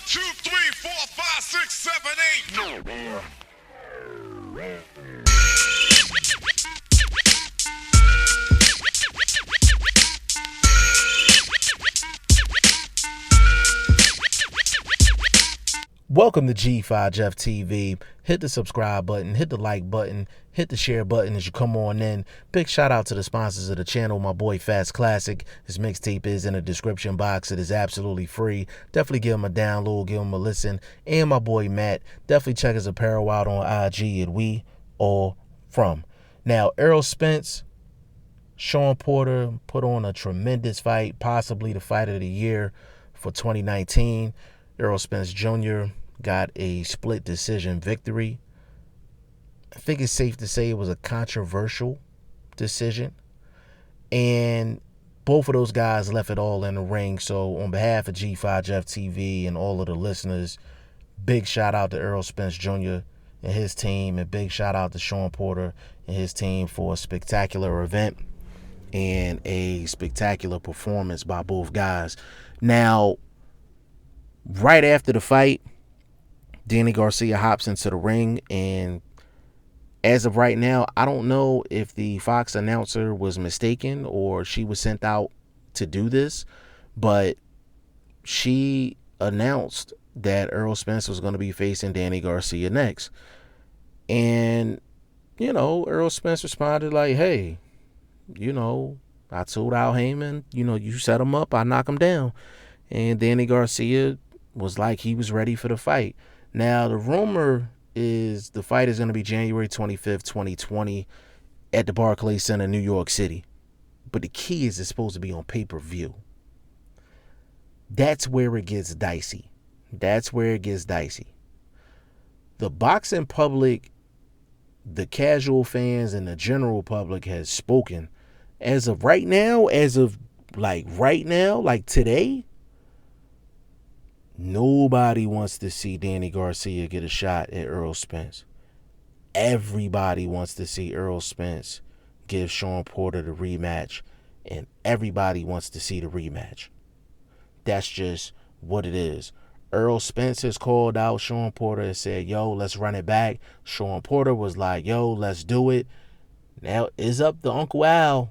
2, 3, 4, 5, 6, 7, 8. No. Welcome to G5 Jeff TV. Hit the subscribe button, hit the like button, hit the share button as you come on in. Big shout out to the sponsors of the channel, my boy Fast Classic. His mixtape is in the description box. It is absolutely free. Definitely give him a download, give him a listen. And my boy Matt, definitely check his apparel out on IG at We All From. Now, Errol Spence, Sean Porter put on a tremendous fight, possibly the fight of the year for 2019. Errol Spence Jr. got a split decision victory. I think it's safe to say it was a controversial decision. And both of those guys left it all in the ring. So on behalf of G5 Jeff TV and all of the listeners, big shout out to Errol Spence Jr. and his team, and big shout out to Sean Porter and his team for a spectacular event and a spectacular performance by both guys. Now, right after the fight, Danny Garcia hops into the ring, and as of right now, I don't know if the Fox announcer was mistaken or she was sent out to do this, but she announced that Errol Spence was going to be facing Danny Garcia next. And, Errol Spence responded like, hey, I told Al Heyman, you set him up, I knock him down. And Danny Garcia was like he was ready for the fight. Now, the rumor is the fight is going to be January 25th, 2020 at the Barclays Center, New York City. But the key is it's supposed to be on pay-per-view. That's where it gets dicey. The boxing public, the casual fans, and the general public has spoken. As of right now, like today, nobody wants to see Danny Garcia get a shot at Errol Spence. Everybody wants to see Errol Spence give Sean Porter the rematch, and everybody wants to see the rematch. That's just what it is. Errol Spence has called out Sean Porter and said, yo, let's run it back. Sean Porter was like, yo, let's do it. Now it's up to Uncle Al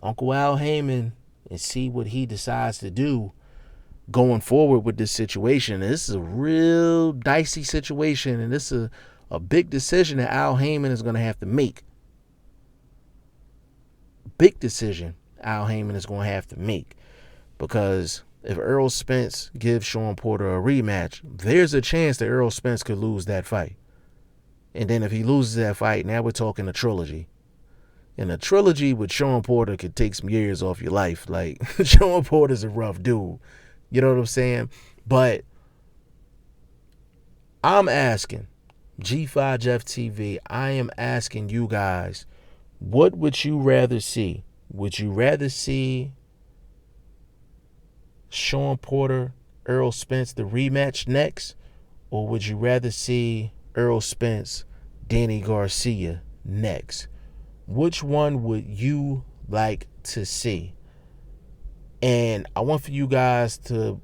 Heyman, and see what he decides to do going forward with this situation. This is a real dicey situation, and this is a big decision that Al Heyman is going to have to make. Big decision Al Heyman is going to have to make, because if Errol Spence gives Sean Porter a rematch, there's a chance that Errol Spence could lose that fight. And then if he loses that fight, now we're talking a trilogy. And a trilogy with Sean Porter could take some years off your life. Like, Sean Porter's a rough dude. You know what I'm saying? But I'm asking, G5 Jeff TV, I am asking you guys, what would you rather see? Would you rather see Sean Porter, Errol Spence, the rematch next? Or would you rather see Errol Spence, Danny Garcia next? Which one would you like to see? And I want for you guys to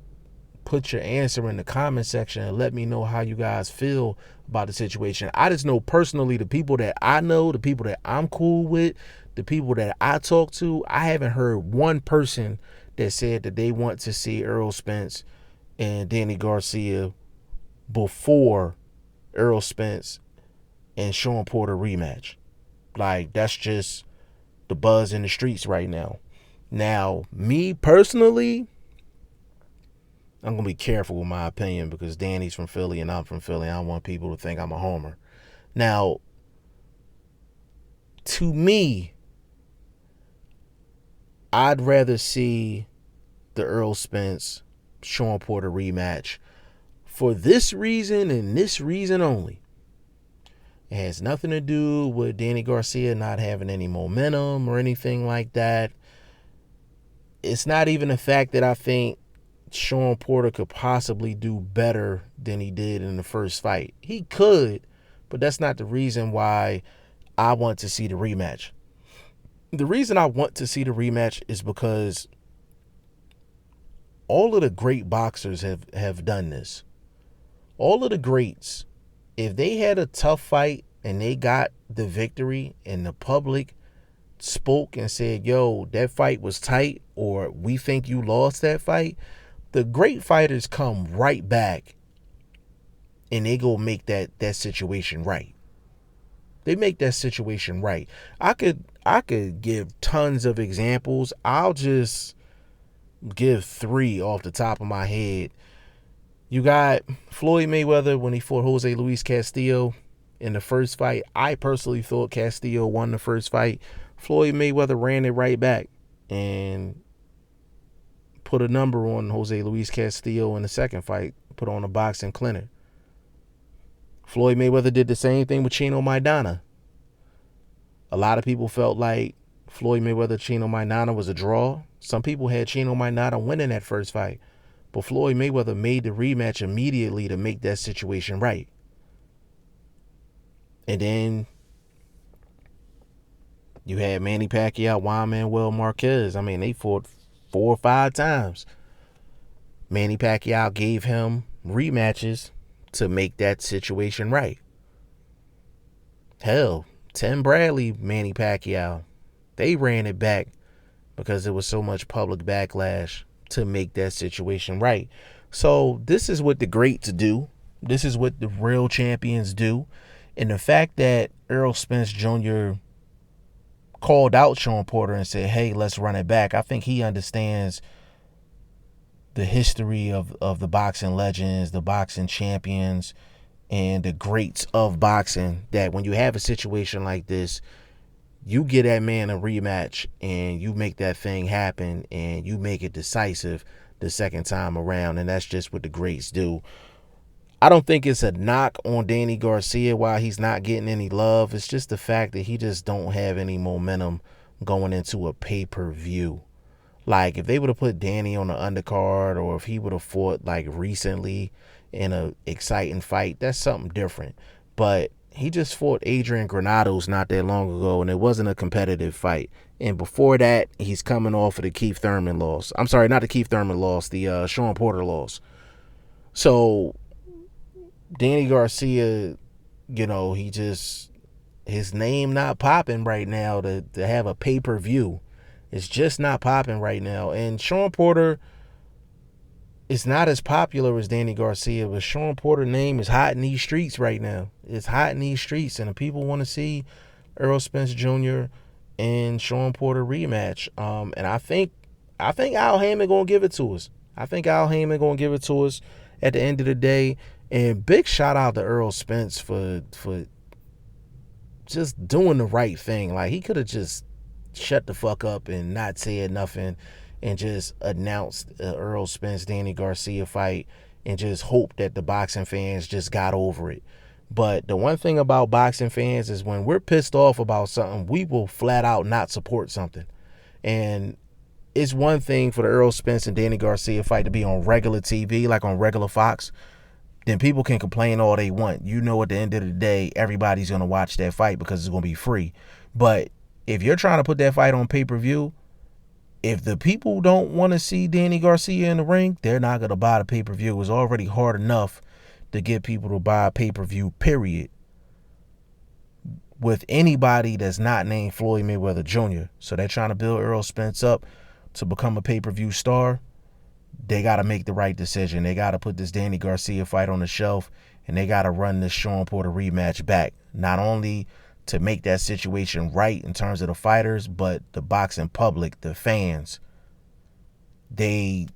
put your answer in the comment section and let me know how you guys feel about the situation. I just know personally, the people that I know, the people that I'm cool with, the people that I talk to, I haven't heard one person that said that they want to see Errol Spence and Danny Garcia before Errol Spence and Sean Porter rematch. Like, that's just the buzz in the streets right now. Now, me personally, I'm going to be careful with my opinion because Danny's from Philly and I'm from Philly. I don't want people to think I'm a homer. Now, to me, I'd rather see the Errol Spence, Sean Porter rematch for this reason and this reason only. It has nothing to do with Danny Garcia not having any momentum or anything like that. It's not even the fact that I think Sean Porter could possibly do better than he did in the first fight. He could, but that's not the reason why I want to see the rematch. The reason I want to see the rematch is because all of the great boxers have done this. All of the greats, if they had a tough fight and they got the victory and the public spoke and said, yo, that fight was tight, or we think you lost that fight, the great fighters come right back and they go make that situation right. They make that situation right. I could give tons of examples. I'll just give 3 off the top of my head. You got Floyd Mayweather when he fought Jose Luis Castillo in the first fight. I personally thought Castillo won the first fight. Floyd Mayweather ran it right back and put a number on Jose Luis Castillo in the second fight, put on a boxing clinic. Floyd Mayweather did the same thing with Chino Maidana. A lot of people felt like Floyd Mayweather Chino Maidana was a draw. Some people had Chino Maidana winning that first fight. But Floyd Mayweather made the rematch immediately to make that situation right. And then you had Manny Pacquiao, Juan Manuel Marquez. I mean, they fought 4 or 5 times. Manny Pacquiao gave him rematches to make that situation right. Hell, Tim Bradley, Manny Pacquiao, they ran it back because there was so much public backlash to make that situation right. So this is what the greats do. This is what the real champions do. And the fact that Errol Spence Jr. called out Shawn Porter and said, hey, let's run it back, I think he understands the history of the boxing legends, the boxing champions, and the greats of boxing, that when you have a situation like this, you get that man a rematch and you make that thing happen and you make it decisive the second time around. And that's just what the greats do. I don't think it's a knock on Danny Garcia why he's not getting any love. It's just the fact that he just don't have any momentum going into a pay-per-view. Like, if they would have put Danny on the undercard, or if he would have fought like recently in a exciting fight, that's something different. But he just fought Adrian Granados not that long ago, and it wasn't a competitive fight. And before that, he's coming off of the Keith Thurman loss. I'm sorry, not the Keith Thurman loss, the Shawn Porter loss. So Danny Garcia, you know, his name not popping right now to have a pay-per-view. It's just not popping right now. And Shawn Porter is not as popular as Danny Garcia, but Shawn Porter's name is hot in these streets right now. It's hot in these streets, and the people want to see Errol Spence Jr. and Shawn Porter rematch. And I think Al Heyman gonna give it to us. I think Al Heyman gonna give it to us at the end of the day. And big shout out to Errol Spence for just doing the right thing. Like, he could have just shut the fuck up and not said nothing and just announced Errol Spence Danny Garcia fight and just hope that the boxing fans just got over it. But the one thing about boxing fans is when we're pissed off about something, we will flat out not support something. And it's one thing for the Errol Spence and Danny Garcia fight to be on regular TV, like on regular Fox. Then people can complain all they want. You know, at the end of the day, everybody's going to watch that fight because it's going to be free. But if you're trying to put that fight on pay-per-view, if the people don't want to see Danny Garcia in the ring, they're not going to buy the pay-per-view. It's already hard enough to get people to buy a pay-per-view, period, with anybody that's not named Floyd Mayweather Jr. So they're trying to build Errol Spence up to become a pay-per-view star. They got to make the right decision. They got to put this Danny Garcia fight on the shelf, and they got to run this Shawn Porter rematch back. Not only to make that situation right in terms of the fighters, but the boxing public, the fans. We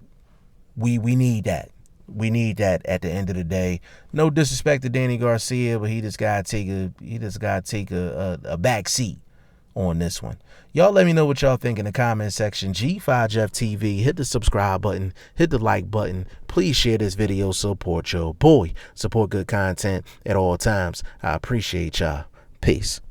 need that. We need that at the end of the day. No disrespect to Danny Garcia, but he just gotta take a back seat on this one. Y'all let me know what y'all think in the comment section. G5 Jeff TV, hit the subscribe button, hit the like button. Please share this video, support your boy. Support good content at all times. I appreciate y'all. Peace.